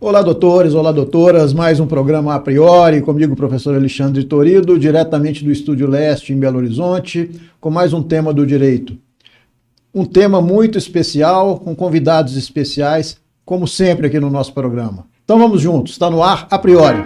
Olá, doutores, olá, doutoras, mais um programa A Priori, comigo o professor Alexandre Torido, diretamente do Estúdio Leste, em Belo Horizonte, com mais um tema do direito. Um tema muito especial, com convidados especiais, como sempre aqui no nosso programa. Então vamos juntos, está no ar A Priori.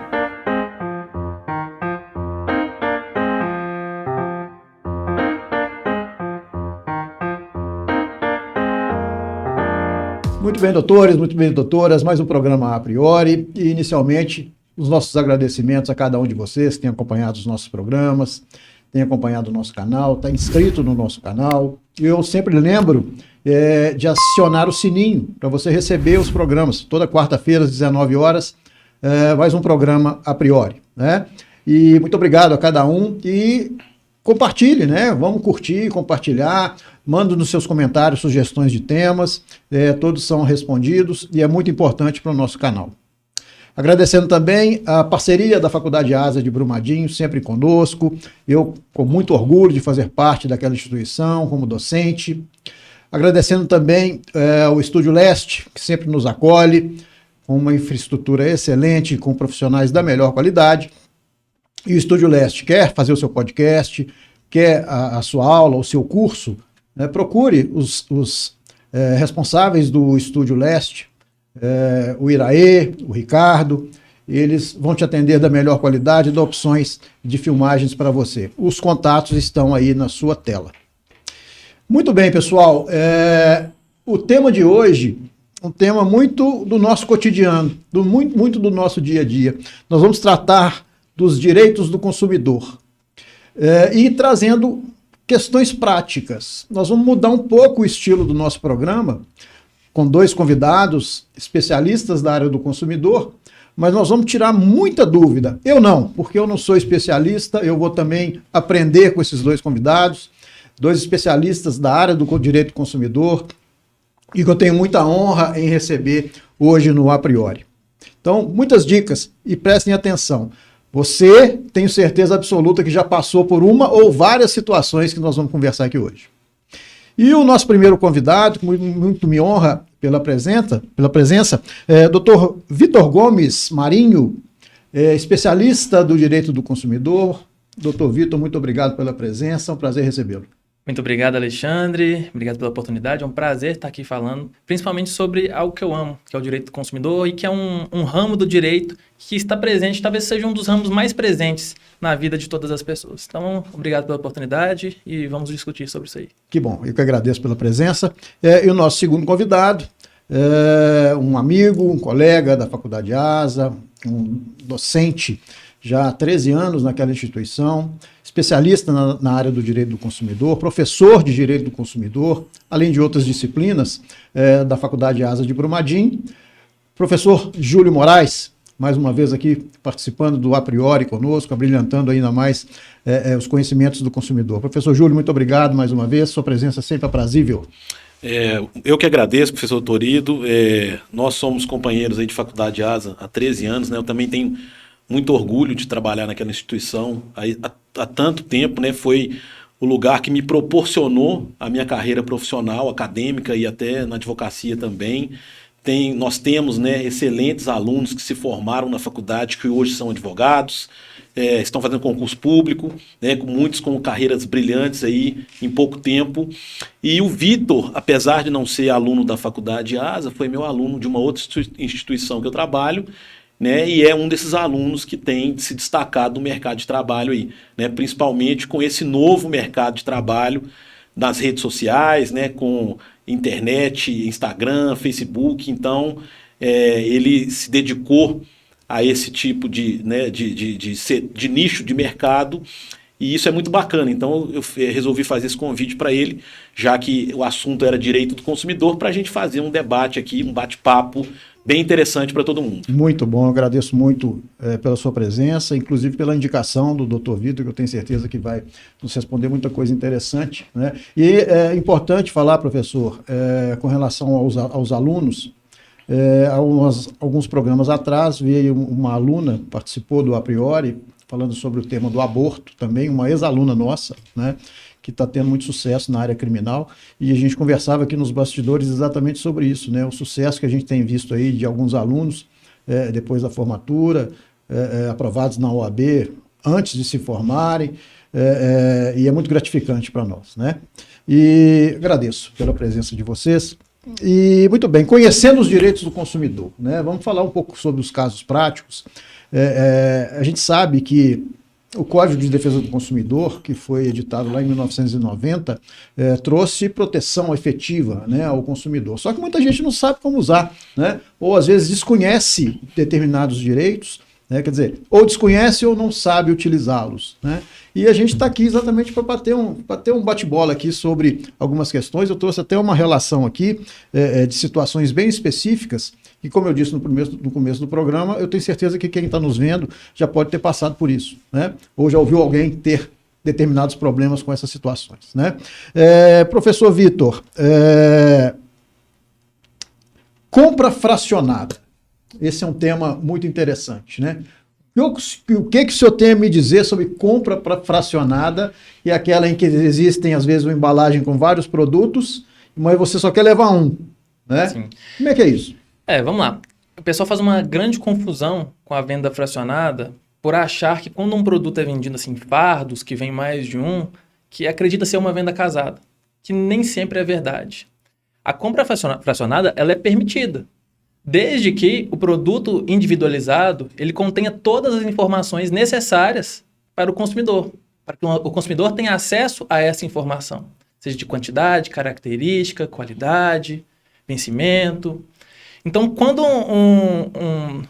Muito bem, doutores, muito bem, doutoras, mais um programa A Priori e, inicialmente, os nossos agradecimentos a cada um de vocês que tem acompanhado os nossos programas, tem acompanhado o nosso canal, está inscrito no nosso canal. Eu sempre lembro de acionar o sininho para você receber os programas. Toda quarta-feira, às 19 horas, mais um programa A Priori, né? E muito obrigado a cada um e compartilhe, né? Vamos curtir, compartilhar, manda nos seus comentários sugestões de temas, todos são respondidos e é muito importante para o nosso canal. Agradecendo também a parceria da Faculdade ASA de Brumadinho, sempre conosco, eu com muito orgulho de fazer parte daquela instituição como docente. Agradecendo também o Estúdio Leste, que sempre nos acolhe, com uma infraestrutura excelente, com profissionais da melhor qualidade. E o Estúdio Leste quer fazer o seu podcast, quer a sua aula, o seu curso, procure os responsáveis do Estúdio Leste, o Iraê, o Ricardo, eles vão te atender da melhor qualidade e dar opções de filmagens para você. Os contatos estão aí na sua tela. Muito bem, pessoal, o tema de hoje é um tema muito do nosso cotidiano, muito do nosso dia a dia. Nós vamos tratar dos direitos do consumidor e trazendo questões práticas. Nós vamos mudar um pouco o estilo do nosso programa, com dois convidados especialistas da área do consumidor, mas nós vamos tirar muita dúvida. Eu não, porque eu não sou especialista, eu vou também aprender com esses dois convidados, dois especialistas da área do direito do consumidor, e que eu tenho muita honra em receber hoje no A Priori. Então, muitas dicas, e prestem atenção. Você, tenho certeza absoluta que já passou por uma ou várias situações que nós vamos conversar aqui hoje. E o nosso primeiro convidado, que muito me honra pela presença, Dr. Vitor Gomes Marinho, especialista do direito do consumidor. Dr. Vitor, muito obrigado pela presença, é um prazer recebê-lo. Muito obrigado, Alexandre. Obrigado pela oportunidade. É um prazer estar aqui falando, principalmente sobre algo que eu amo, que é o direito do consumidor e que é um ramo do direito que está presente, talvez seja um dos ramos mais presentes na vida de todas as pessoas. Então, obrigado pela oportunidade e vamos discutir sobre isso aí. Que bom, eu que agradeço pela presença. E o nosso segundo convidado, um amigo, um colega da Faculdade ASA, um docente já há 13 anos naquela instituição, especialista na área do direito do consumidor, professor de direito do consumidor, além de outras disciplinas da Faculdade ASA de Brumadinho. Professor Júlio Moraes, mais uma vez aqui participando do A Priori conosco, abrilhantando ainda mais os conhecimentos do consumidor. Professor Júlio, muito obrigado mais uma vez, sua presença é sempre aprazível. Eu que agradeço, professor Torido. Nós somos companheiros aí de Faculdade ASA há 13 anos, né? Eu também tenho muito orgulho de trabalhar naquela instituição há tanto tempo, né? Foi o lugar que me proporcionou a minha carreira profissional, acadêmica e até na advocacia também. Nós temos, né, excelentes alunos que se formaram na faculdade, que hoje são advogados, estão fazendo concurso público, né, muitos com carreiras brilhantes aí em pouco tempo. E o Vitor, apesar de não ser aluno da Faculdade ASA, foi meu aluno de uma outra instituição que eu trabalho, né, e é um desses alunos que tem se destacado no mercado de trabalho aí, né, principalmente com esse novo mercado de trabalho nas redes sociais, né, com internet, Instagram, Facebook. Então ele se dedicou a esse tipo de nicho de mercado, e isso é muito bacana. Então eu resolvi fazer esse convite para ele, já que o assunto era direito do consumidor, para a gente fazer um debate aqui, um bate-papo bem interessante para todo mundo. Muito bom, eu agradeço muito pela sua presença, inclusive pela indicação do Dr. Vitor, que eu tenho certeza que vai nos responder muita coisa interessante, né? E é importante falar, professor, com relação aos alunos. Alguns programas atrás veio uma aluna, participou do A Priori, falando sobre o tema do aborto, também uma ex-aluna nossa, né, que está tendo muito sucesso na área criminal, e a gente conversava aqui nos bastidores exatamente sobre isso, né, o sucesso que a gente tem visto aí de alguns alunos depois da formatura, aprovados na OAB antes de se formarem, e é muito gratificante para nós, né? E agradeço pela presença de vocês. E, muito bem, conhecendo os direitos do consumidor, né? Vamos falar um pouco sobre os casos práticos. A gente sabe que o Código de Defesa do Consumidor, que foi editado lá em 1990, trouxe proteção efetiva, né, ao consumidor. Só que muita gente não sabe como usar, né? Ou às vezes desconhece determinados direitos, né? Quer dizer, ou desconhece ou não sabe utilizá-los, né? E a gente está aqui exatamente para bater um bate-bola aqui sobre algumas questões. Eu trouxe até uma relação aqui de situações bem específicas, e como eu disse no começo do programa, eu tenho certeza que quem está nos vendo já pode ter passado por isso, né? Ou já ouviu alguém ter determinados problemas com essas situações, né? Professor Vitor, compra fracionada. Esse é um tema muito interessante, né? O que o senhor tem a me dizer sobre compra fracionada e aquela em que existem, às vezes, uma embalagem com vários produtos, mas você só quer levar um, né? Sim. Como é que é isso? Vamos lá. O pessoal faz uma grande confusão com a venda fracionada por achar que quando um produto é vendido assim, em fardos, que vem mais de um, que acredita ser uma venda casada, que nem sempre é verdade. A compra fracionada, ela é permitida, desde que o produto individualizado ele contenha todas as informações necessárias para o consumidor, para que o consumidor tenha acesso a essa informação, seja de quantidade, característica, qualidade, vencimento. Então, quando um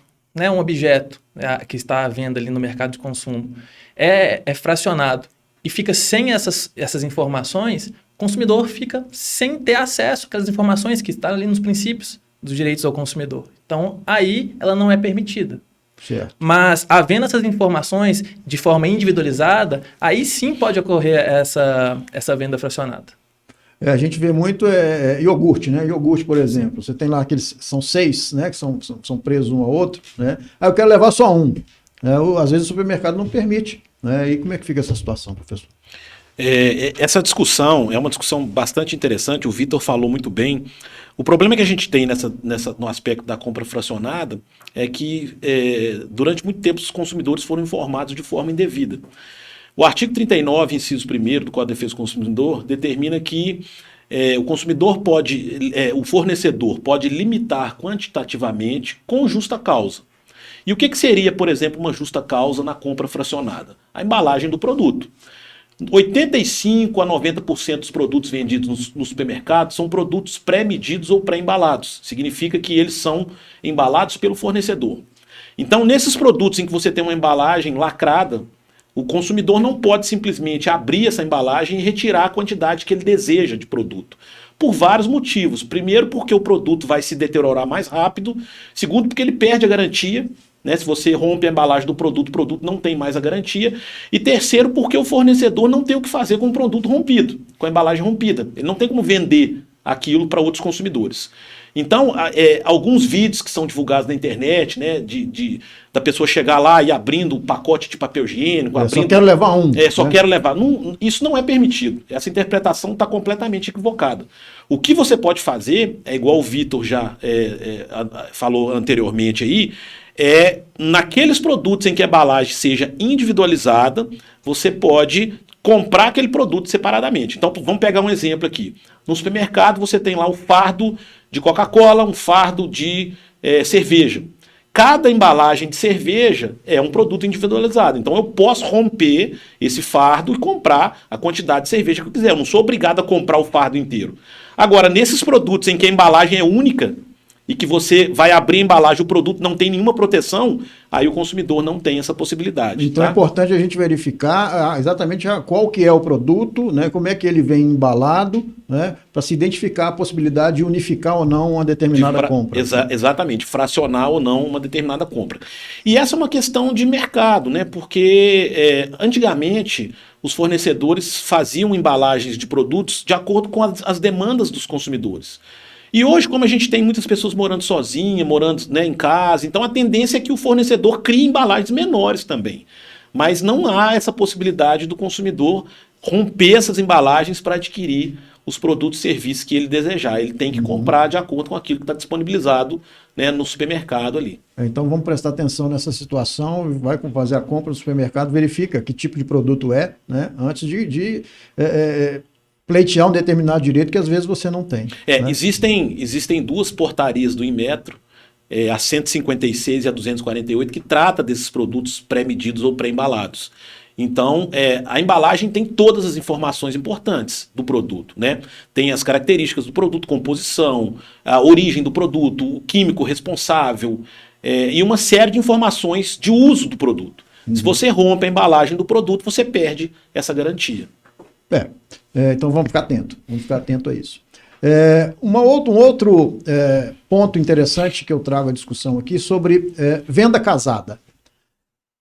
objeto que está à venda ali no mercado de consumo é fracionado e fica sem essas informações, o consumidor fica sem ter acesso àquelas informações que estão ali nos princípios dos direitos ao consumidor. Então, aí ela não é permitida. Certo. Mas, havendo essas informações de forma individualizada, aí sim pode ocorrer essa venda fracionada. A gente vê muito iogurte, né? Iogurte, por exemplo. Você tem lá aqueles, são 6, né? Que são presos um ao outro, né? Aí eu quero levar só um. Às vezes o supermercado não permite, né? E como é que fica essa situação, professor? Essa discussão é uma discussão bastante interessante, o Vitor falou muito bem. O problema que a gente tem no aspecto da compra fracionada é que durante muito tempo os consumidores foram informados de forma indevida. O artigo 39, inciso 1º do Código de Defesa do Consumidor determina que o fornecedor pode limitar quantitativamente com justa causa. E o que seria, por exemplo, uma justa causa na compra fracionada? A embalagem do produto. 85% a 90% dos produtos vendidos no supermercado são produtos pré-medidos ou pré-embalados. Significa que eles são embalados pelo fornecedor. Então, nesses produtos em que você tem uma embalagem lacrada, o consumidor não pode simplesmente abrir essa embalagem e retirar a quantidade que ele deseja de produto. Por vários motivos. Primeiro, porque o produto vai se deteriorar mais rápido. Segundo, porque ele perde a garantia. Né? Se você rompe a embalagem do produto, o produto não tem mais a garantia. E terceiro, porque o fornecedor não tem o que fazer com o produto rompido, com a embalagem rompida. Ele não tem como vender aquilo para outros consumidores. Então, alguns vídeos que são divulgados na internet, né, da pessoa chegar lá e abrindo o pacote de papel higiênico. Só quero levar um. Só quero levar. Isso não é permitido. Essa interpretação está completamente equivocada. O que você pode fazer, é igual o Vitor já falou anteriormente aí, naqueles produtos em que a embalagem seja individualizada, você pode comprar aquele produto separadamente. Então, vamos pegar um exemplo aqui. No supermercado, você tem lá o fardo de Coca-Cola, um fardo de cerveja. Cada embalagem de cerveja é um produto individualizado. Então, eu posso romper esse fardo e comprar a quantidade de cerveja que eu quiser. Eu não sou obrigado a comprar o fardo inteiro. Agora, nesses produtos em que a embalagem é única, e que você vai abrir a embalagem, o produto não tem nenhuma proteção, aí o consumidor não tem essa possibilidade. Então é importante a gente verificar exatamente qual que é o produto, né, como é que ele vem embalado, né, para se identificar a possibilidade de unificar ou não uma determinada compra. Exatamente, fracionar ou não uma determinada compra. E essa é uma questão de mercado, né, porque antigamente os fornecedores faziam embalagens de produtos de acordo com as demandas dos consumidores. E hoje, como a gente tem muitas pessoas morando sozinhas, morando, né, em casa, então a tendência é que o fornecedor crie embalagens menores também. Mas não há essa possibilidade do consumidor romper essas embalagens para adquirir os produtos e serviços que ele desejar. Ele tem que comprar de acordo com aquilo que está disponibilizado, né, no supermercado ali. Então vamos prestar atenção nessa situação, vai fazer a compra no supermercado, verifica que tipo de produto é, né, antes de pleitear um determinado direito que às vezes você não tem. Né? Existem duas portarias do Inmetro, a 156 e a 248, que trata desses produtos pré-medidos ou pré-embalados. Então, a embalagem tem todas as informações importantes do produto, né? Tem as características do produto, composição, a origem do produto, o químico responsável, e uma série de informações de uso do produto. Se você rompe a embalagem do produto, você perde essa garantia. Então vamos ficar atento a isso. Um outro ponto interessante que eu trago à discussão aqui sobre venda casada.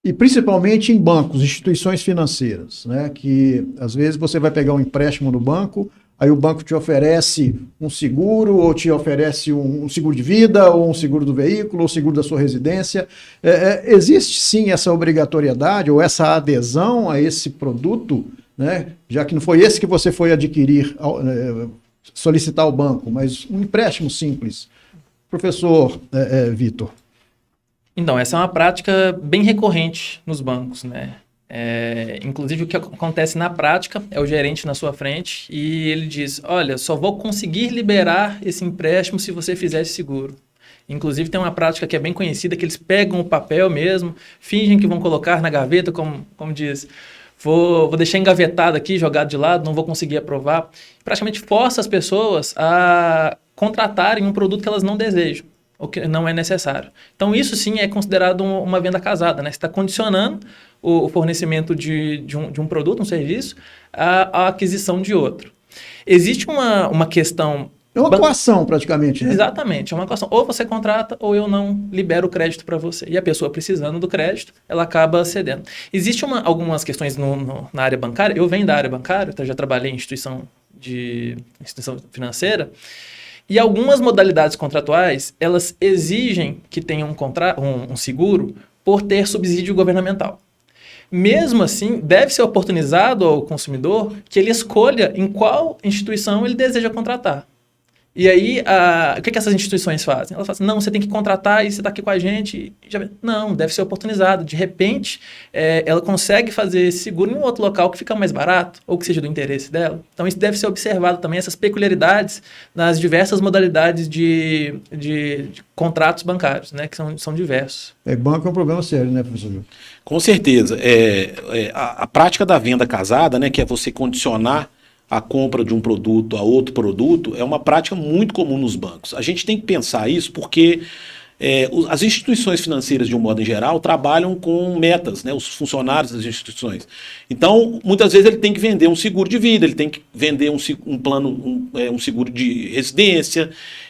E principalmente em bancos, instituições financeiras, né? Que às vezes você vai pegar um empréstimo no banco, aí o banco te oferece um seguro, ou te oferece um seguro de vida, ou um seguro do veículo, ou seguro da sua residência. Existe sim essa obrigatoriedade ou essa adesão a esse produto, né? Já que não foi esse que você foi adquirir, solicitar ao banco, mas um empréstimo simples. Professor Vitor. Então, essa é uma prática bem recorrente nos bancos, né? Inclusive, o que acontece na prática é o gerente na sua frente e ele diz, olha, só vou conseguir liberar esse empréstimo se você fizer esse seguro. Inclusive, tem uma prática que é bem conhecida, que eles pegam o papel mesmo, fingem que vão colocar na gaveta, como diz, vou deixar engavetado aqui, jogado de lado, não vou conseguir aprovar. Praticamente força as pessoas a contratarem um produto que elas não desejam, ou que não é necessário. Então, isso sim é considerado uma venda casada, né? Você está condicionando o fornecimento de um produto, um serviço, à aquisição de outro. Existe uma questão... É uma coação, praticamente, né? Exatamente, é uma coação. Ou você contrata, ou eu não libero o crédito para você. E a pessoa precisando do crédito, ela acaba cedendo. Existem algumas questões na área bancária. Eu venho da área bancária, então já trabalhei em instituição financeira. E algumas modalidades contratuais, elas exigem que tenha um seguro por ter subsídio governamental. Mesmo assim, deve ser oportunizado ao consumidor que ele escolha em qual instituição ele deseja contratar. E aí, o que essas instituições fazem? Elas falam assim, não, você tem que contratar e você está aqui com a gente. Não, deve ser oportunizado. De repente, ela consegue fazer esse seguro em um outro local que fica mais barato, ou que seja do interesse dela. Então, isso deve ser observado também, essas peculiaridades nas diversas modalidades de contratos bancários, né, que são diversos. Banco é um problema sério, né, professor Gil? Com certeza. A prática da venda casada, né, que é você condicionar a compra de um produto a outro produto, é uma prática muito comum nos bancos. A gente tem que pensar isso porque as instituições financeiras, de um modo em geral, trabalham com metas, né, os funcionários das instituições. Então, muitas vezes ele tem que vender um seguro de vida, ele tem que vender um seguro de residência,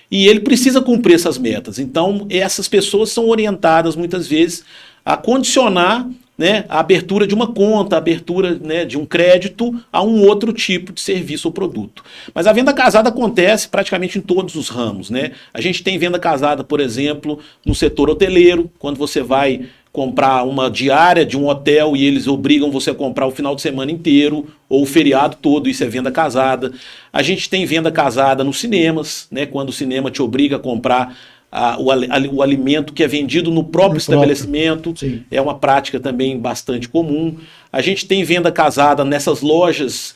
e ele precisa cumprir essas metas. Então, essas pessoas são orientadas, muitas vezes, a condicionar, né, a abertura de uma conta, a abertura, né, de um crédito a um outro tipo de serviço ou produto. Mas a venda casada acontece praticamente em todos os ramos, né? A gente tem venda casada, por exemplo, no setor hoteleiro, quando você vai comprar uma diária de um hotel e eles obrigam você a comprar o final de semana inteiro ou o feriado todo, isso é venda casada. A gente tem venda casada nos cinemas, né, quando o cinema te obriga a comprar o alimento que é vendido no próprio estabelecimento. Sim. É uma prática também bastante comum. A gente tem venda casada nessas lojas,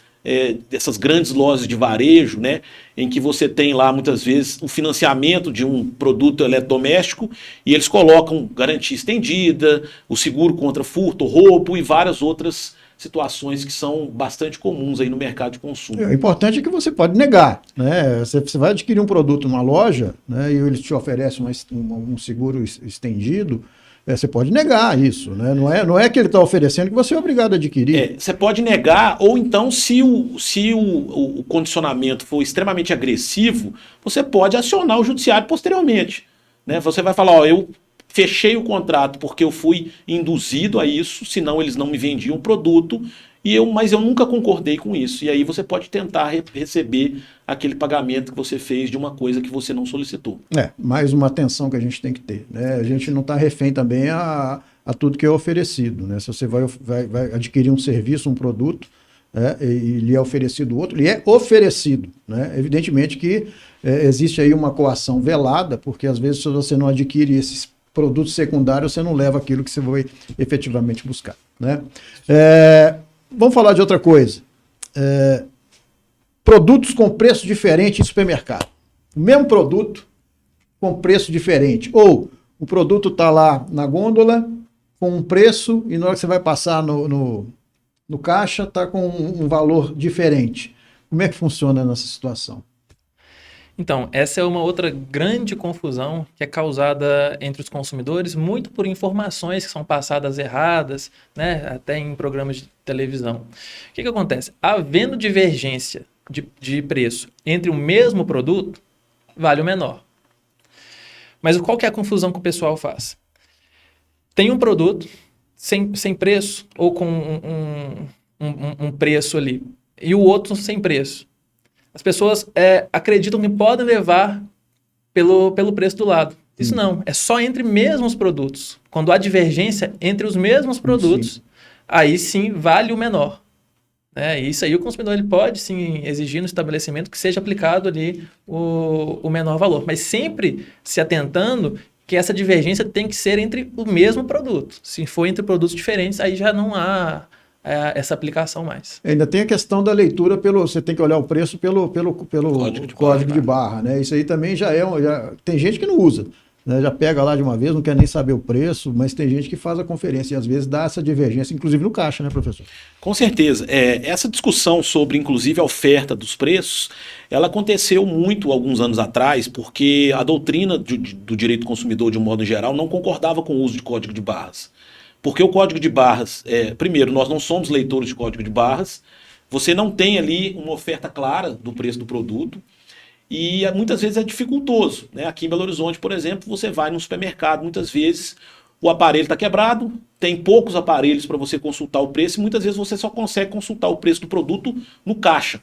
dessas grandes lojas de varejo, né, em que você tem lá muitas vezes o financiamento de um produto eletrodoméstico e eles colocam garantia estendida, o seguro contra furto, roubo e várias outras situações que são bastante comuns aí no mercado de consumo. O importante é que você pode negar, né? Você vai adquirir um produto numa loja, né, e eles te oferecem um seguro estendido, você pode negar isso, né? Não é que ele está oferecendo que você é obrigado a adquirir. Você pode negar, ou então, se o condicionamento for extremamente agressivo, você pode acionar o judiciário posteriormente, né? Você vai falar, eu fechei o contrato porque eu fui induzido a isso, senão eles não me vendiam o produto, mas eu nunca concordei com isso. E aí você pode tentar receber aquele pagamento que você fez de uma coisa que você não solicitou. Mais uma atenção que a gente tem que ter, né? A gente não está refém também a tudo que é oferecido, né? Se você vai adquirir um serviço, um produto, né, e lhe é oferecido outro, lhe é oferecido, né? Evidentemente que existe aí uma coação velada, porque às vezes se você não adquire esses produtos secundários, você não leva aquilo que você vai efetivamente buscar, né? Vamos falar de outra coisa. Produtos com preço diferente em supermercado. O mesmo produto com preço diferente. Ou o produto está lá na gôndola com um preço e na hora que você vai passar no caixa está com um valor diferente. Como é que funciona nessa situação? Então, essa é uma outra grande confusão que é causada entre os consumidores, muito por informações que são passadas erradas, né, até em programas de televisão. O que acontece? Havendo divergência de preço entre o mesmo produto, vale o menor. Mas qual que é a confusão que o pessoal faz? Tem um produto sem preço ou com um preço ali, e o outro sem preço. As pessoas acreditam que podem levar pelo preço do lado. Isso não, é só entre mesmos produtos. Quando há divergência entre os mesmos produtos, aí sim vale o menor. Isso aí o consumidor ele pode sim exigir no estabelecimento que seja aplicado ali o menor valor. Mas sempre se atentando que essa divergência tem que ser entre o mesmo produto. Se for entre produtos diferentes, aí já não há essa aplicação mais. Ainda tem a questão da leitura você tem que olhar o preço pelo código de barra, né? Isso aí também tem gente que não usa, né? Já pega lá de uma vez, não quer nem saber o preço, mas tem gente que faz a conferência e às vezes dá essa divergência, inclusive no caixa, né, professor? Com certeza. Essa discussão sobre, inclusive, a oferta dos preços, ela aconteceu muito alguns anos atrás, porque a doutrina do direito do consumidor, de um modo geral, não concordava com o uso de código de barras. Porque o código de barras, primeiro, nós não somos leitores de código de barras, você não tem ali uma oferta clara do preço do produto e muitas vezes é dificultoso, né? Aqui em Belo Horizonte, por exemplo, você vai num supermercado, muitas vezes o aparelho está quebrado, tem poucos aparelhos para você consultar o preço e muitas vezes você só consegue consultar o preço do produto no caixa,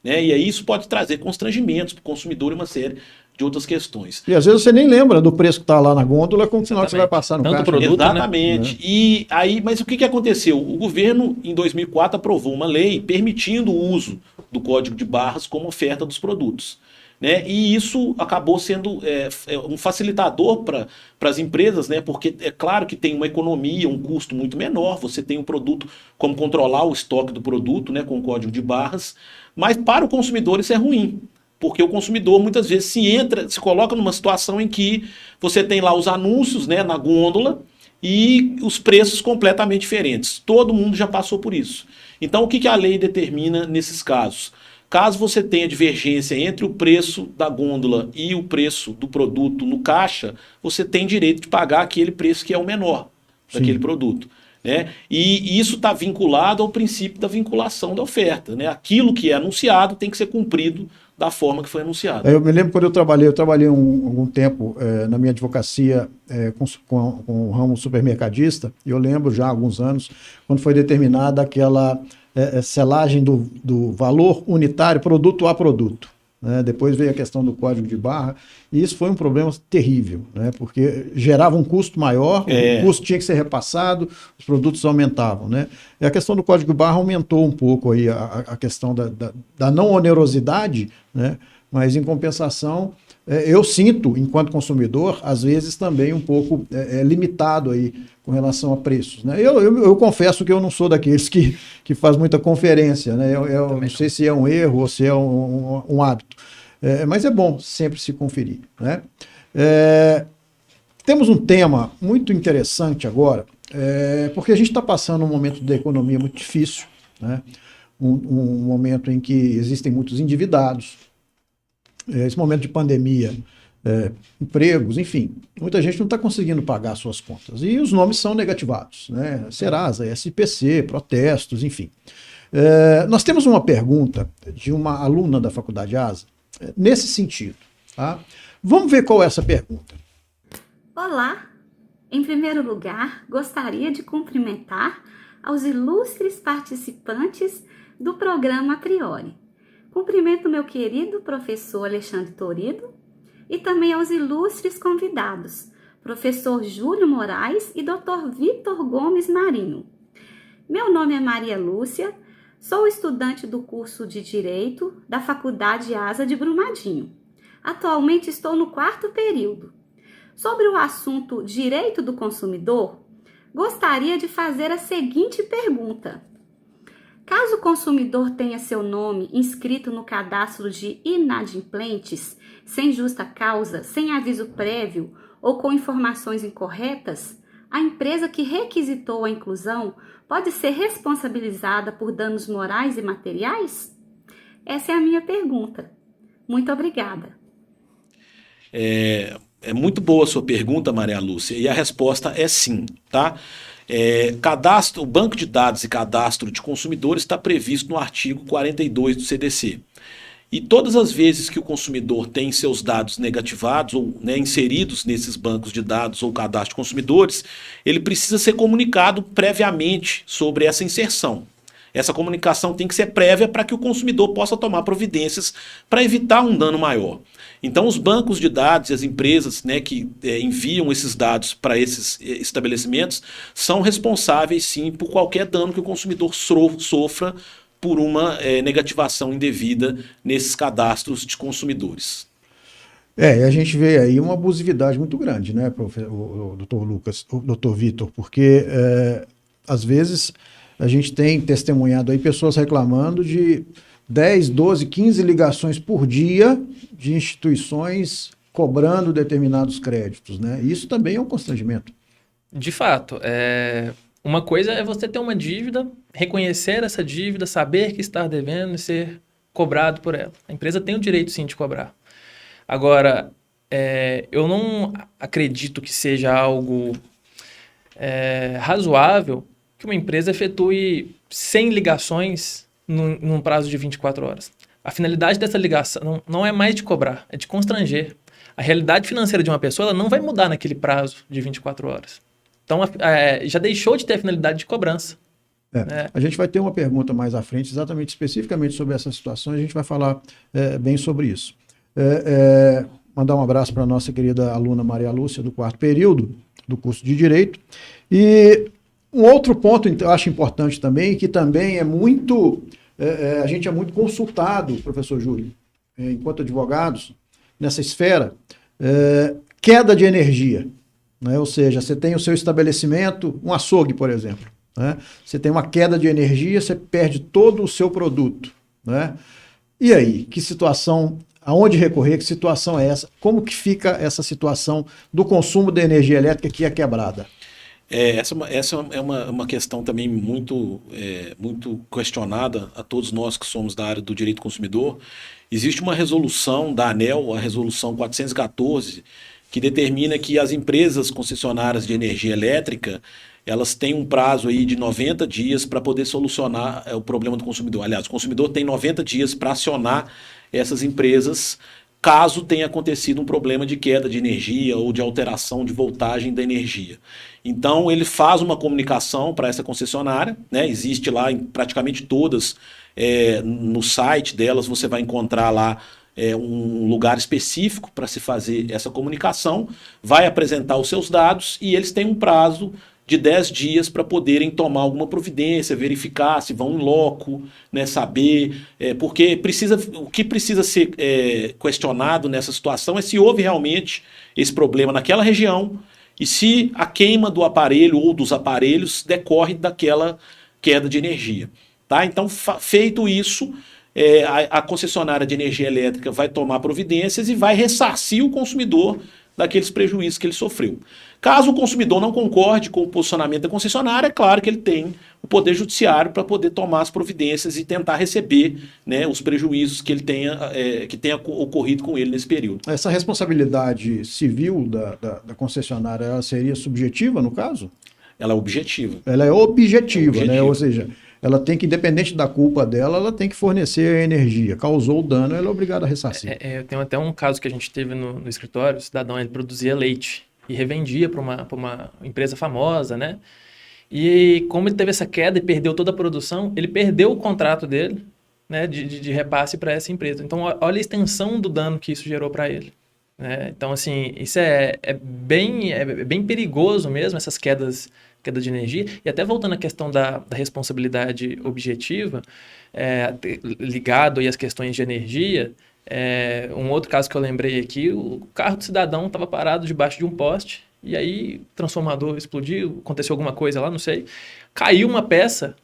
né? E aí isso pode trazer constrangimentos para o consumidor e uma série de outras questões. E às vezes você nem lembra do preço que está lá na gôndola com o sinal que você vai passar no caixa. Produto, exatamente. Né? E aí, mas o que aconteceu? O governo, em 2004, aprovou uma lei permitindo o uso do código de barras como oferta dos produtos, né? E isso acabou sendo um facilitador para as empresas, né? Porque é claro que tem uma economia, um custo muito menor, você tem um produto, como controlar o estoque do produto, né, com o código de barras, mas para o consumidor isso é ruim. Porque o consumidor muitas vezes se coloca numa situação em que você tem lá os anúncios, né, na gôndola e os preços completamente diferentes. Todo mundo já passou por isso. Então o que a lei determina nesses casos? Caso você tenha divergência entre o preço da gôndola e o preço do produto no caixa, você tem direito de pagar aquele preço que é o menor daquele produto, né? E isso está vinculado ao princípio da vinculação da oferta, né? Aquilo que é anunciado tem que ser cumprido da forma que foi anunciado. Eu me lembro quando eu trabalhei algum tempo na minha advocacia com o ramo supermercadista, e eu lembro já há alguns anos, quando foi determinada aquela selagem do valor unitário, produto a produto. Né? Depois veio a questão do código de barra, e isso foi um problema terrível, né? Porque gerava um custo maior, o custo tinha que ser repassado, os produtos aumentavam. Né? E a questão do código de barra aumentou um pouco aí a questão da não onerosidade, né? Mas em compensação, eu sinto, enquanto consumidor, às vezes também um pouco limitado aí com relação a preços. Né? Eu confesso que eu não sou daqueles que faz muita conferência, né? Eu não sei se é um erro ou se é um hábito, mas é bom sempre se conferir. Né? Temos um tema muito interessante agora, porque a gente está passando um momento da economia muito difícil, né? Um momento em que existem muitos endividados, esse momento de pandemia, empregos, enfim, muita gente não está conseguindo pagar suas contas. E os nomes são negativados, né? Serasa, SPC, protestos, enfim. Nós temos uma pergunta de uma aluna da Faculdade ASA nesse sentido. Tá? Vamos ver qual é essa pergunta. Olá! Em primeiro lugar, gostaria de cumprimentar aos ilustres participantes do programa A Priori. Cumprimento meu querido professor Alexandre Torido e também aos ilustres convidados, professor Júlio Moraes e Dr. Vitor Gomes Marinho. Meu nome é Maria Lúcia, Sou estudante do curso de Direito da Faculdade Asa de Brumadinho. Atualmente estou no 4º período. Sobre o assunto Direito do Consumidor, gostaria de fazer a seguinte pergunta. Caso o consumidor tenha seu nome inscrito no cadastro de inadimplentes, sem justa causa, sem aviso prévio ou com informações incorretas, a empresa que requisitou a inclusão pode ser responsabilizada por danos morais e materiais? Essa é a minha pergunta. Muito obrigada. É muito boa a sua pergunta, Maria Lúcia, e a resposta é sim, tá? O banco de dados e cadastro de consumidores está previsto no artigo 42 do CDC. E todas as vezes que o consumidor tem seus dados negativados ou inseridos nesses bancos de dados ou cadastro de consumidores, ele precisa ser comunicado previamente sobre essa inserção. Essa comunicação tem que ser prévia para que o consumidor possa tomar providências para evitar um dano maior. Então, os bancos de dados e as empresas que enviam esses dados para esses estabelecimentos são responsáveis, sim, por qualquer dano que o consumidor sofra por uma negativação indevida nesses cadastros de consumidores. E a gente vê aí uma abusividade muito grande, né, o doutor Lucas, o doutor Vitor, porque às vezes a gente tem testemunhado aí pessoas reclamando de 10, 12, 15 ligações por dia de instituições cobrando determinados créditos, né? Isso também é um constrangimento. De fato, uma coisa é você ter uma dívida, reconhecer essa dívida, saber que está devendo e ser cobrado por ela. A empresa tem o direito, sim, de cobrar. Agora, eu não acredito que seja algo razoável que uma empresa efetue 100 ligações num prazo de 24 horas. A finalidade dessa ligação não é mais de cobrar, é de constranger. A realidade financeira de uma pessoa ela não vai mudar naquele prazo de 24 horas. Então, já deixou de ter a finalidade de cobrança. A gente vai ter uma pergunta mais à frente, exatamente, especificamente sobre essa situação, a gente vai falar bem sobre isso. Mandar um abraço para a nossa querida aluna Maria Lúcia, do 4º período do curso de Direito. E um outro ponto, eu acho importante também, que também é muito... a gente é muito consultado, professor Júlio, enquanto advogados, nessa esfera, queda de energia. Né? Ou seja, você tem o seu estabelecimento, um açougue, por exemplo. Né? Você tem uma queda de energia, você perde todo o seu produto. Né? E aí, que situação, aonde recorrer, que situação é essa? Como que fica essa situação do consumo de energia elétrica que é quebrada? Essa é uma questão também muito questionada a todos nós que somos da área do direito do consumidor. Existe uma resolução da ANEEL, a resolução 414, que determina que as empresas concessionárias de energia elétrica elas têm um prazo aí de 90 dias para poder solucionar o problema do consumidor. Aliás, o consumidor tem 90 dias para acionar essas empresas caso tenha acontecido um problema de queda de energia ou de alteração de voltagem da energia. Então, ele faz uma comunicação para essa concessionária, né? Existe lá em praticamente todas, no site delas você vai encontrar lá um lugar específico para se fazer essa comunicação, vai apresentar os seus dados e eles têm um prazo de 10 dias para poderem tomar alguma providência, verificar se vão em loco, né, saber, porque o que precisa ser questionado nessa situação é se houve realmente esse problema naquela região e se a queima do aparelho ou dos aparelhos decorre daquela queda de energia. Tá? Então, feito isso, a concessionária de energia elétrica vai tomar providências e vai ressarcir o consumidor daqueles prejuízos que ele sofreu. Caso o consumidor não concorde com o posicionamento da concessionária, é claro que ele tem o poder judiciário para poder tomar as providências e tentar receber, né, os prejuízos que ele que tenha ocorrido com ele nesse período. Essa responsabilidade civil da concessionária ela seria subjetiva, no caso? Ela é objetiva. Ela é objetiva, né? Ou seja, ela tem que, independente da culpa dela, ela tem que fornecer a energia. Causou o dano, ela é obrigada a ressarcir. Eu tenho até um caso que a gente teve no escritório, o cidadão ele produzia leite e revendia para uma empresa famosa, né? E como ele teve essa queda e perdeu toda a produção, ele perdeu o contrato dele, né, de repasse para essa empresa. Então, olha a extensão do dano que isso gerou para ele. né? Então, assim, isso é bem perigoso mesmo, essas quedas de energia. E até voltando à questão da responsabilidade objetiva, ligado aí às questões de energia, um outro caso que eu lembrei aqui, o carro do cidadão estava parado debaixo de um poste, e aí o transformador explodiu, aconteceu alguma coisa lá, não sei, caiu uma peça,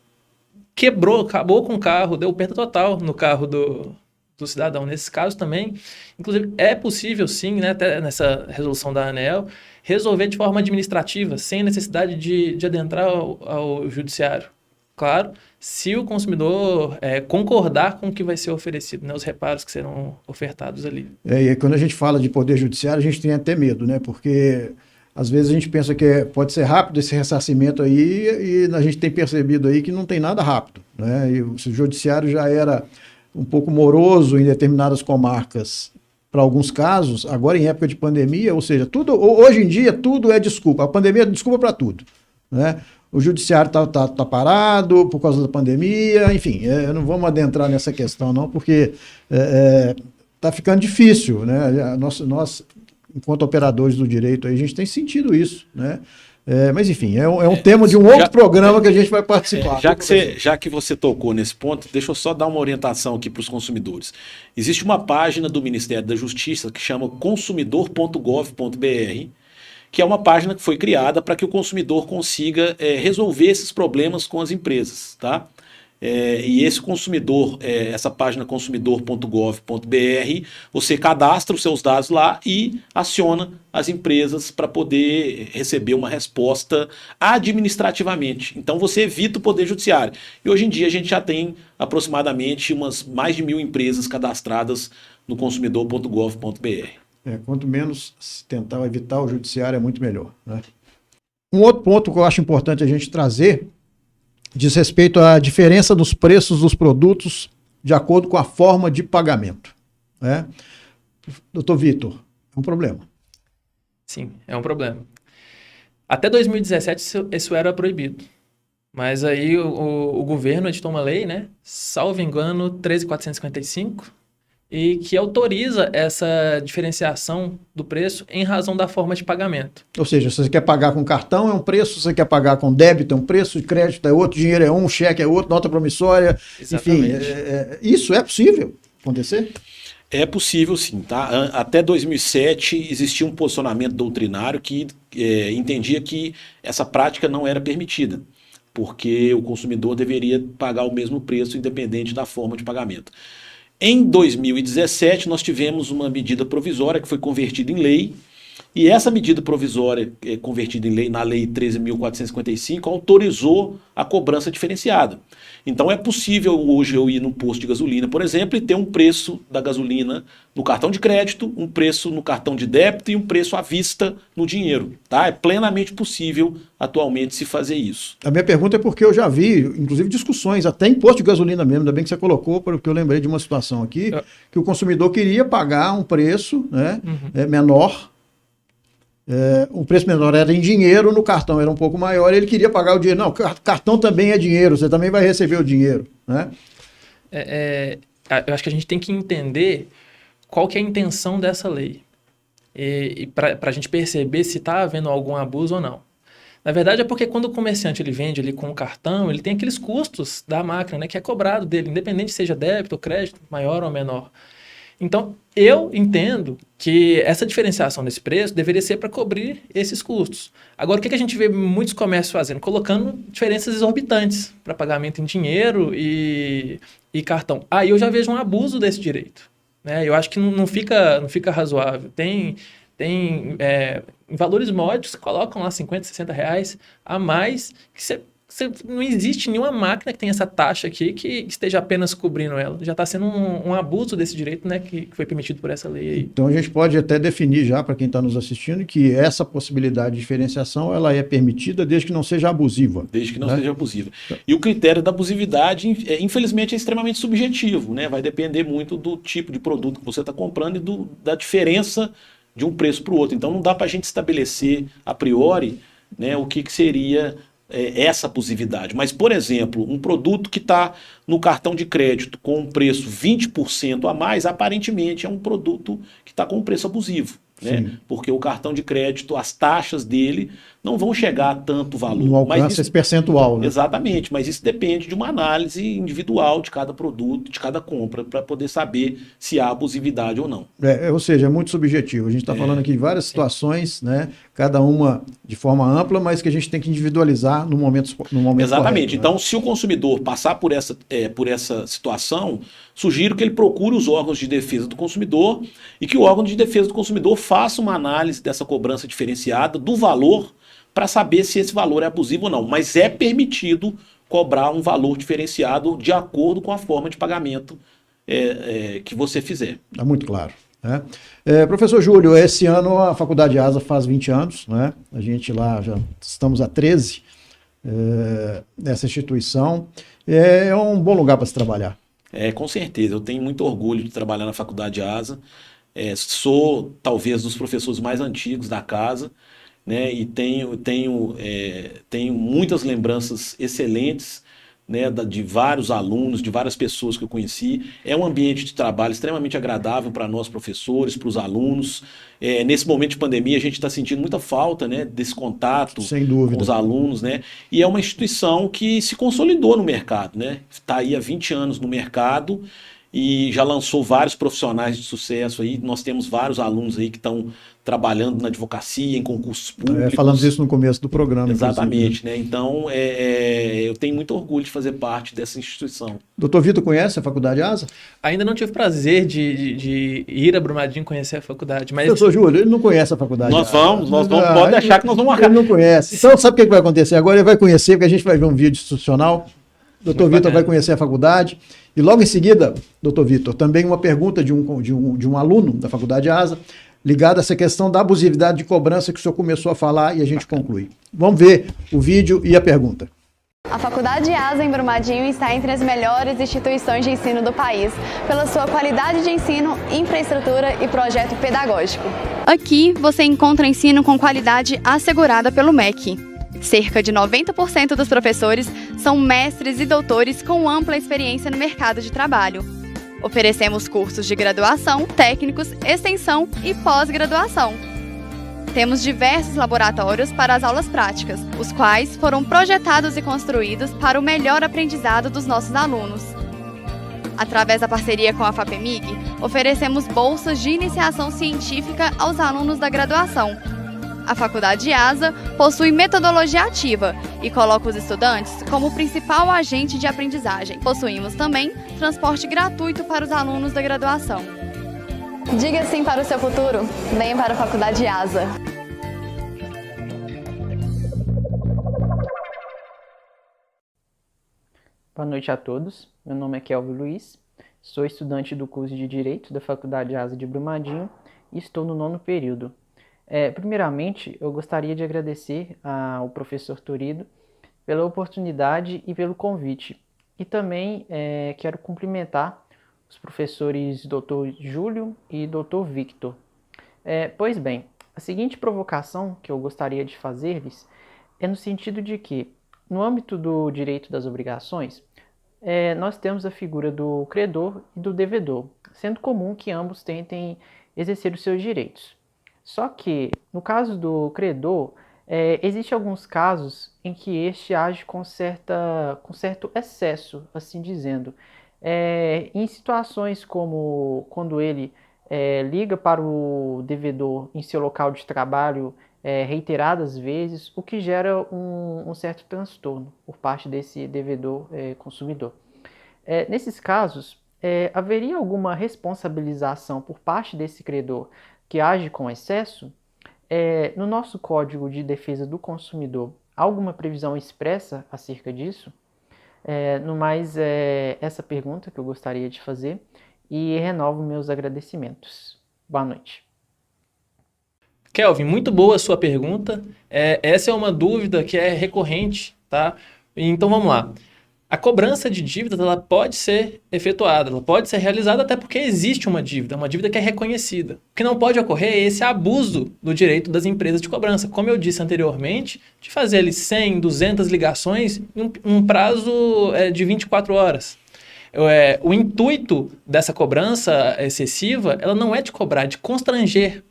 quebrou, acabou com o carro, deu perda total no carro do cidadão. Nesse caso também, inclusive, é possível sim, né, até nessa resolução da ANEEL, resolver de forma administrativa, sem necessidade de adentrar ao judiciário. Claro, se o consumidor concordar com o que vai ser oferecido, né, os reparos que serão ofertados ali. E quando a gente fala de poder judiciário, a gente tem até medo, né? Porque às vezes a gente pensa que pode ser rápido esse ressarcimento aí, e a gente tem percebido aí que não tem nada rápido, né? E o judiciário já era um pouco moroso em determinadas comarcas para alguns casos, agora em época de pandemia, ou seja, hoje em dia tudo é desculpa. A pandemia é desculpa para tudo, né? O judiciário tá parado por causa da pandemia, enfim, não vamos adentrar nessa questão não, porque tá ficando difícil, né? Nós, enquanto operadores do direito, a gente tem sentido isso, né? Mas enfim, é um tema de um outro programa que a gente vai participar. Já que você tocou nesse ponto, deixa eu só dar uma orientação aqui para os consumidores. Existe uma página do Ministério da Justiça que chama consumidor.gov.br, que é uma página que foi criada para que o consumidor consiga resolver esses problemas com as empresas, tá? E esse consumidor, essa página consumidor.gov.br, você cadastra os seus dados lá e aciona as empresas para poder receber uma resposta administrativamente. Então você evita o poder judiciário. E hoje em dia a gente já tem aproximadamente mais de 1.000 empresas cadastradas no consumidor.gov.br. Quanto menos se tentar evitar o judiciário, é muito melhor, né? Um outro ponto que eu acho importante a gente trazer diz respeito à diferença dos preços dos produtos de acordo com a forma de pagamento, né? Doutor Vitor, é um problema. Sim, é um problema. Até 2017 isso era proibido. Mas aí o governo editou uma lei, né? Salvo engano, 13.455, e que autoriza essa diferenciação do preço em razão da forma de pagamento. Ou seja, se você quer pagar com cartão é um preço, se você quer pagar com débito é um preço, de crédito é outro, dinheiro é um, cheque é outro, nota promissória. Exatamente. Enfim, isso é possível acontecer? É possível sim, tá? Até 2007 existia um posicionamento doutrinário que entendia que essa prática não era permitida, porque o consumidor deveria pagar o mesmo preço independente da forma de pagamento. Em 2017, nós tivemos uma medida provisória que foi convertida em lei, e essa medida provisória convertida em lei, na Lei 13.455, autorizou a cobrança diferenciada. Então é possível hoje eu ir no posto de gasolina, por exemplo, e ter um preço da gasolina no cartão de crédito, um preço no cartão de débito e um preço à vista no dinheiro, tá? É plenamente possível atualmente se fazer isso. A minha pergunta é porque eu já vi, inclusive, discussões, até em posto de gasolina mesmo, ainda bem que você colocou, porque eu lembrei de uma situação aqui, que o consumidor queria pagar um preço, né, menor. O preço menor era em dinheiro, no cartão era um pouco maior, ele queria pagar o dinheiro. Não, cartão também é dinheiro, você também vai receber o dinheiro, né? Eu acho que a gente tem que entender qual que é a intenção dessa lei, e para a gente perceber se está havendo algum abuso ou não. Na verdade é porque quando o comerciante ele vende ali com o cartão, ele tem aqueles custos da máquina, né, que é cobrado dele, independente seja débito ou crédito, maior ou menor. Então, eu entendo que essa diferenciação desse preço deveria ser para cobrir esses custos. Agora, o que a gente vê muitos comércios fazendo? Colocando diferenças exorbitantes para pagamento em dinheiro e cartão. Aí eu já vejo um abuso desse direito, né? Eu acho que não fica razoável. Tem em valores módicos, colocam lá 50, 60 reais a mais, que não existe nenhuma máquina que tenha essa taxa aqui que esteja apenas cobrindo ela. Já está sendo um abuso desse direito, né, que foi permitido por essa lei aí. Então a gente pode até definir já, para quem está nos assistindo, que essa possibilidade de diferenciação ela é permitida desde que não seja abusiva. Desde que não seja abusiva. E o critério da abusividade, infelizmente, é extremamente subjetivo, né? Vai depender muito do tipo de produto que você está comprando e da diferença de um preço para o outro. Então não dá para a gente estabelecer a priori, né, o que seria essa abusividade. Mas, por exemplo, um produto que está no cartão de crédito com um preço 20% a mais, aparentemente é um produto que está com um preço abusivo. Né? Porque o cartão de crédito, as taxas dele não vão chegar a tanto valor. Não alcança esse percentual. Né? Exatamente, mas isso depende de uma análise individual de cada produto, de cada compra, para poder saber se há abusividade ou não. Ou seja, é muito subjetivo. A gente está falando aqui de várias situações, né? Cada uma de forma ampla, mas que a gente tem que individualizar no momento Exatamente. correto, Então, né? se o consumidor passar por essa situação, sugiro que ele procure os órgãos de defesa do consumidor e que o órgão de defesa do consumidor faça uma análise dessa cobrança diferenciada, do valor, para saber se esse valor é abusivo ou não. Mas é permitido cobrar um valor diferenciado de acordo com a forma de pagamento que você fizer. Está muito claro. Né? Professor Júlio, esse ano a Faculdade ASA faz 20 anos, né? A gente lá já estamos há 13 nessa instituição. É um bom lugar para se trabalhar. Com certeza. Eu tenho muito orgulho de trabalhar na Faculdade ASA. Sou talvez dos professores mais antigos da casa. Né, e tenho muitas lembranças excelentes, né, de vários alunos, de várias pessoas que eu conheci. É um ambiente de trabalho extremamente agradável para nós professores, para os alunos. Nesse momento de pandemia, a gente está sentindo muita falta, né, desse contato com os alunos. Né, e é uma instituição que se consolidou no mercado. Né, está aí há 20 anos no mercado e já lançou vários profissionais de sucesso. Aí. Nós temos vários alunos aí que estão trabalhando na advocacia, em concursos públicos. Falamos isso no começo do programa. Exatamente. Né? Então, eu tenho muito orgulho de fazer parte dessa instituição. Doutor Vitor, conhece a Faculdade ASA? Ainda não tive prazer de ir a Brumadinho conhecer a faculdade. Mas... Doutor Júlio, ele não conhece a Faculdade ASA. Nós vamos, pode deixar que nós vamos marcar. Ele não conhece. Então, sabe o que vai acontecer? Agora ele vai conhecer, porque a gente vai ver um vídeo institucional. Doutor Vitor vai conhecer a faculdade. E logo em seguida, doutor Vitor, também uma pergunta de um aluno da Faculdade ASA, ligada a essa questão da abusividade de cobrança que o senhor começou a falar e a gente conclui. Vamos ver o vídeo e a pergunta. A Faculdade ASA em Brumadinho está entre as melhores instituições de ensino do país, pela sua qualidade de ensino, infraestrutura e projeto pedagógico. Aqui você encontra ensino com qualidade assegurada pelo MEC. Cerca de 90% dos professores são mestres e doutores com ampla experiência no mercado de trabalho. Oferecemos cursos de graduação, técnicos, extensão e pós-graduação. Temos diversos laboratórios para as aulas práticas, os quais foram projetados e construídos para o melhor aprendizado dos nossos alunos. Através da parceria com a FAPEMIG, oferecemos bolsas de iniciação científica aos alunos da graduação. A Faculdade ASA possui metodologia ativa e coloca os estudantes como principal agente de aprendizagem. Possuímos também transporte gratuito para os alunos da graduação. Diga sim para o seu futuro, venha para a Faculdade ASA. Boa noite a todos, meu nome é Kelvin Luiz, sou estudante do curso de Direito da Faculdade ASA de Brumadinho e estou no 9º período. Primeiramente, eu gostaria de agradecer ao professor Torido pela oportunidade e pelo convite. E também quero cumprimentar os professores Dr. Júlio e Dr. Victor. Pois bem, a seguinte provocação que eu gostaria de fazer-lhes é no sentido de que, no âmbito do direito das obrigações, nós temos a figura do credor e do devedor, sendo comum que ambos tentem exercer os seus direitos. Só que, no caso do credor, existem alguns casos em que este age com certo excesso, assim dizendo. Em situações como quando ele liga para o devedor em seu local de trabalho reiteradas vezes, o que gera um certo transtorno por parte desse devedor consumidor. Nesses casos, haveria alguma responsabilização por parte desse credor que age com excesso? No nosso Código de Defesa do Consumidor, há alguma previsão expressa acerca disso? No mais, essa pergunta que eu gostaria de fazer e renovo meus agradecimentos. Boa noite. Kelvin, muito boa a sua pergunta. Essa é uma dúvida que é recorrente, tá? Então vamos lá. A cobrança de dívidas ela pode ser efetuada, ela pode ser realizada até porque existe uma dívida que é reconhecida. O que não pode ocorrer é esse abuso do direito das empresas de cobrança. Como eu disse anteriormente, de fazer ali 100, 200 ligações em um prazo de 24 horas. O intuito dessa cobrança excessiva, ela não é de cobrar, é de constranger.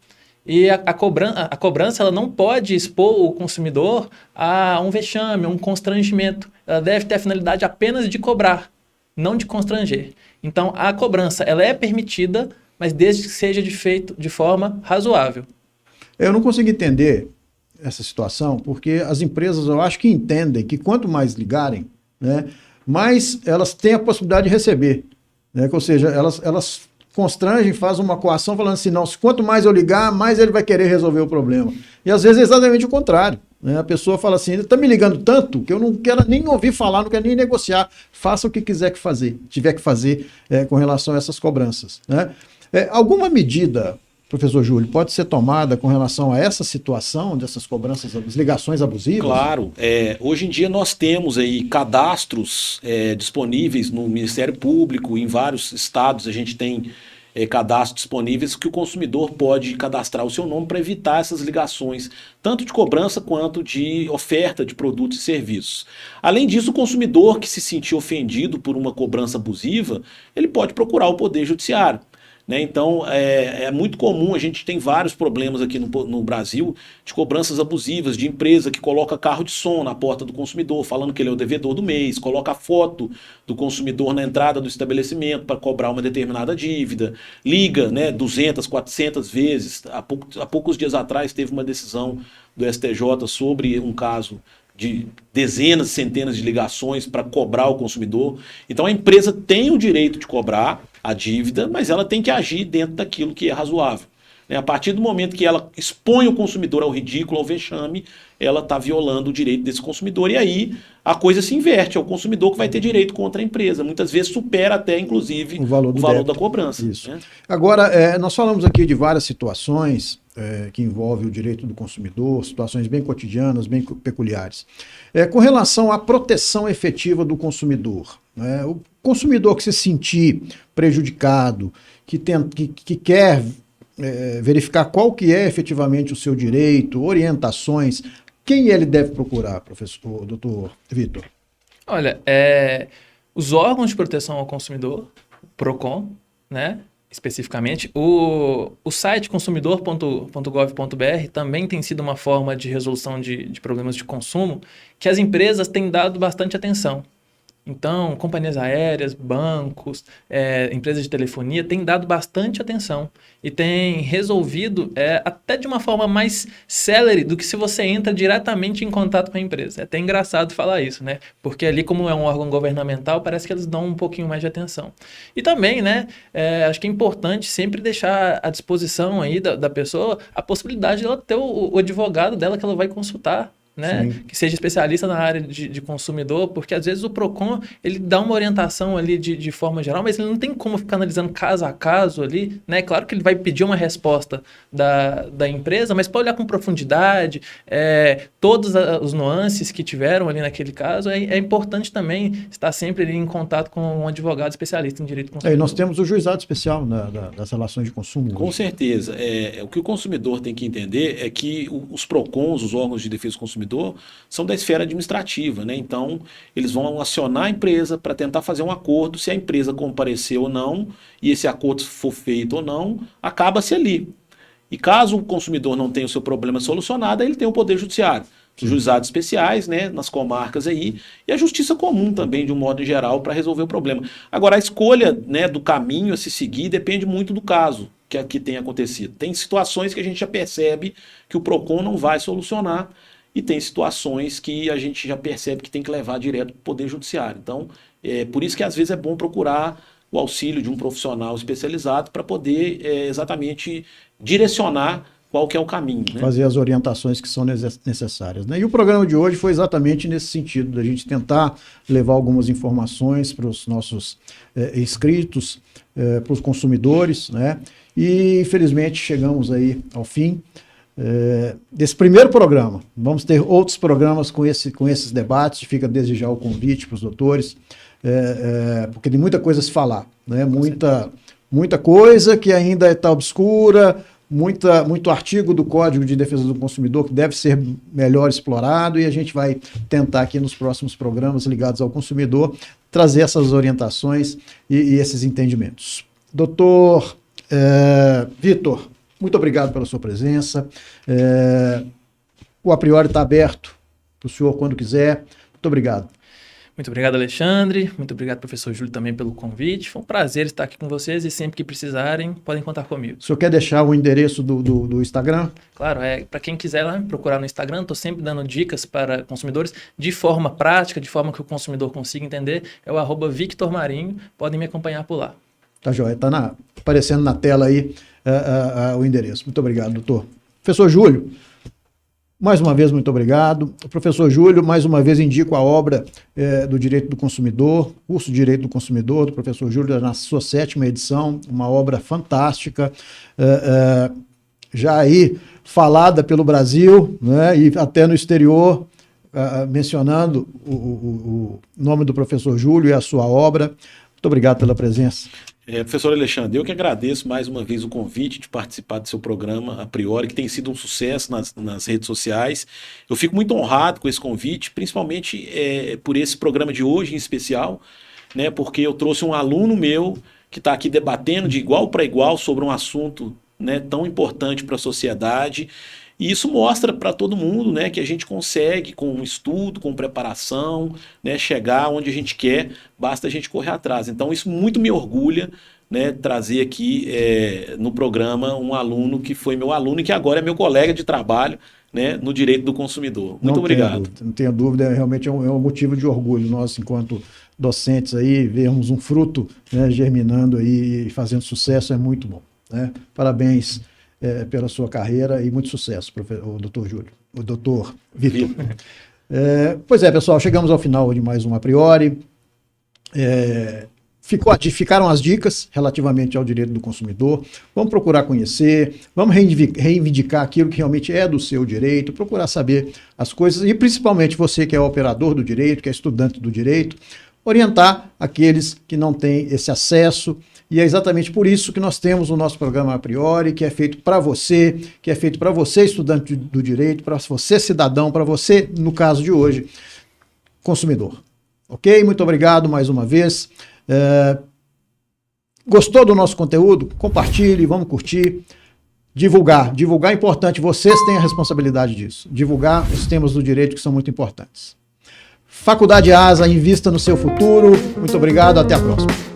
E a cobrança ela não pode expor o consumidor a um vexame, a um constrangimento. Ela deve ter a finalidade apenas de cobrar, não de constranger. Então, a cobrança ela é permitida, mas desde que seja feito de forma razoável. Eu não consigo entender essa situação, porque as empresas, eu acho que entendem que quanto mais ligarem, né, mais elas têm a possibilidade de receber. Né? Ou seja, elas constrangem, fazem uma coação falando assim, não, quanto mais eu ligar, mais ele vai querer resolver o problema. E às vezes é exatamente o contrário. Né? A pessoa fala assim, ele está me ligando tanto que eu não quero nem ouvir falar, não quero nem negociar. Faça o que tiver que fazer com relação a essas cobranças. Né? Alguma medida, professor Júlio, pode ser tomada com relação a essa situação dessas cobranças, das ligações abusivas? Claro. Hoje em dia nós temos aí cadastros disponíveis no Ministério Público, em vários estados a gente tem cadastros disponíveis que o consumidor pode cadastrar o seu nome para evitar essas ligações, tanto de cobrança quanto de oferta de produtos e serviços. Além disso, o consumidor que se sentir ofendido por uma cobrança abusiva, ele pode procurar o Poder Judiciário. Né? Então, é muito comum, a gente tem vários problemas aqui no Brasil de cobranças abusivas, de empresa que coloca carro de som na porta do consumidor, falando que ele é o devedor do mês, coloca a foto do consumidor na entrada do estabelecimento para cobrar uma determinada dívida, liga 200, 400 vezes. Há poucos dias atrás teve uma decisão do STJ sobre um caso de dezenas, centenas de ligações para cobrar o consumidor. Então a empresa tem o direito de cobrar a dívida, mas ela tem que agir dentro daquilo que é razoável. A partir do momento que ela expõe o consumidor ao ridículo, ao vexame, ela está violando o direito desse consumidor. E aí a coisa se inverte, é o consumidor que vai ter direito contra a empresa. Muitas vezes supera até, inclusive, o valor da cobrança. Isso. Né? Agora, nós falamos aqui de várias situações que envolvem o direito do consumidor, situações bem cotidianas, bem peculiares. Com relação à proteção efetiva do consumidor, né? O consumidor que se sentir prejudicado, que quer verificar qual que é efetivamente o seu direito, orientações, quem ele deve procurar, professor, doutor Vitor? Olha, os órgãos de proteção ao consumidor, PROCON, né? Especificamente, o site consumidor.gov.br também tem sido uma forma de resolução de problemas de consumo que as empresas têm dado bastante atenção. Então, companhias aéreas, bancos, empresas de telefonia têm dado bastante atenção e têm resolvido até de uma forma mais célere do que se você entra diretamente em contato com a empresa. É até engraçado falar isso, né? Porque ali, como é um órgão governamental, parece que eles dão um pouquinho mais de atenção. E também, né, acho que é importante sempre deixar à disposição aí da pessoa a possibilidade de ela ter o advogado dela que ela vai consultar. Né? Que seja especialista na área de consumidor, porque às vezes o PROCON ele dá uma orientação ali de forma geral, mas ele não tem como ficar analisando caso a caso ali, né? Claro que ele vai pedir uma resposta da empresa, mas para olhar com profundidade, todos os nuances que tiveram ali naquele caso, é importante também estar sempre ali em contato com um advogado especialista em direito consumidor. E nós temos o juizado especial das relações de consumo. Com certeza. O que o consumidor tem que entender é que os PROCONs, os órgãos de defesa do consumidor, são da esfera administrativa, né? Então, eles vão acionar a empresa para tentar fazer um acordo, se a empresa comparecer ou não, e esse acordo for feito ou não, acaba-se ali. E caso o consumidor não tenha o seu problema solucionado, ele tem o Poder Judiciário, os juizados especiais, né, nas comarcas aí, e a justiça comum também, de um modo geral, para resolver o problema. Agora, a escolha, né, do caminho a se seguir depende muito do caso que tem acontecido. Tem situações que a gente já percebe que o PROCON não vai solucionar, e tem situações que a gente já percebe que tem que levar direto para o Poder Judiciário. Então, por isso que às vezes é bom procurar o auxílio de um profissional especializado para poder exatamente direcionar qual que é o caminho. Né? Fazer as orientações que são necessárias. Né? E o programa de hoje foi exatamente nesse sentido, da gente tentar levar algumas informações para os nossos inscritos, para os consumidores, né? E infelizmente chegamos aí ao fim. desse primeiro programa. Vamos ter outros programas com esses debates, fica desde já o convite para os doutores, porque tem muita coisa a se falar, né? Muita coisa que ainda está obscura, muito artigo do Código de Defesa do Consumidor que deve ser melhor explorado, e a gente vai tentar aqui nos próximos programas ligados ao consumidor trazer essas orientações e esses entendimentos. Doutor Vitor, muito obrigado pela sua presença. O A Priori está aberto para o senhor quando quiser. Muito obrigado. Muito obrigado, Alexandre. Muito obrigado, professor Júlio, também pelo convite. Foi um prazer estar aqui com vocês e sempre que precisarem, podem contar comigo. O senhor quer deixar o endereço do Instagram? Claro, para quem quiser lá me procurar no Instagram, estou sempre dando dicas para consumidores de forma prática, de forma que o consumidor consiga entender. É o @VictorMarinho. Podem me acompanhar por lá. Tá joia. Está aparecendo na tela aí o endereço. Muito obrigado, doutor. Professor Júlio, mais uma vez, muito obrigado. O professor Júlio, mais uma vez, indico a obra do Direito do Consumidor, curso de Direito do Consumidor, do professor Júlio, na sua 7ª edição, uma obra fantástica, já aí falada pelo Brasil, né, e até no exterior, mencionando o nome do professor Júlio e a sua obra. Muito obrigado pela presença. Professor Alexandre, eu que agradeço mais uma vez o convite de participar do seu programa A Priori, que tem sido um sucesso nas redes sociais. Eu fico muito honrado com esse convite, principalmente por esse programa de hoje em especial, né, porque eu trouxe um aluno meu que está aqui debatendo de igual para igual sobre um assunto, né, tão importante para a sociedade. E isso mostra para todo mundo, né, que a gente consegue, com estudo, com preparação, né, chegar onde a gente quer, basta a gente correr atrás. Então isso muito me orgulha, né, trazer aqui no programa um aluno que foi meu aluno e que agora é meu colega de trabalho, né, no direito do consumidor. Muito obrigado. Não tenha dúvida, realmente é um motivo de orgulho nós, enquanto docentes, aí, vermos um fruto, né, germinando aí e fazendo sucesso, é muito bom, né? Parabéns pela sua carreira e muito sucesso, o doutor Júlio, o doutor Vitor. Pois é, pessoal, chegamos ao final de mais um A Priori. Ficaram as dicas relativamente ao direito do consumidor. Vamos procurar conhecer, vamos reivindicar aquilo que realmente é do seu direito, procurar saber as coisas, e principalmente você que é operador do direito, que é estudante do direito, orientar aqueles que não têm esse acesso. E é exatamente por isso que nós temos o nosso programa A Priori, que é feito para você, estudante do direito, para você cidadão, para você, no caso de hoje, consumidor. Ok? Muito obrigado mais uma vez. Gostou do nosso conteúdo? Compartilhe, vamos curtir. Divulgar é importante, vocês têm a responsabilidade disso. Divulgar os temas do direito que são muito importantes. Faculdade ASA, invista no seu futuro. Muito obrigado, até a próxima.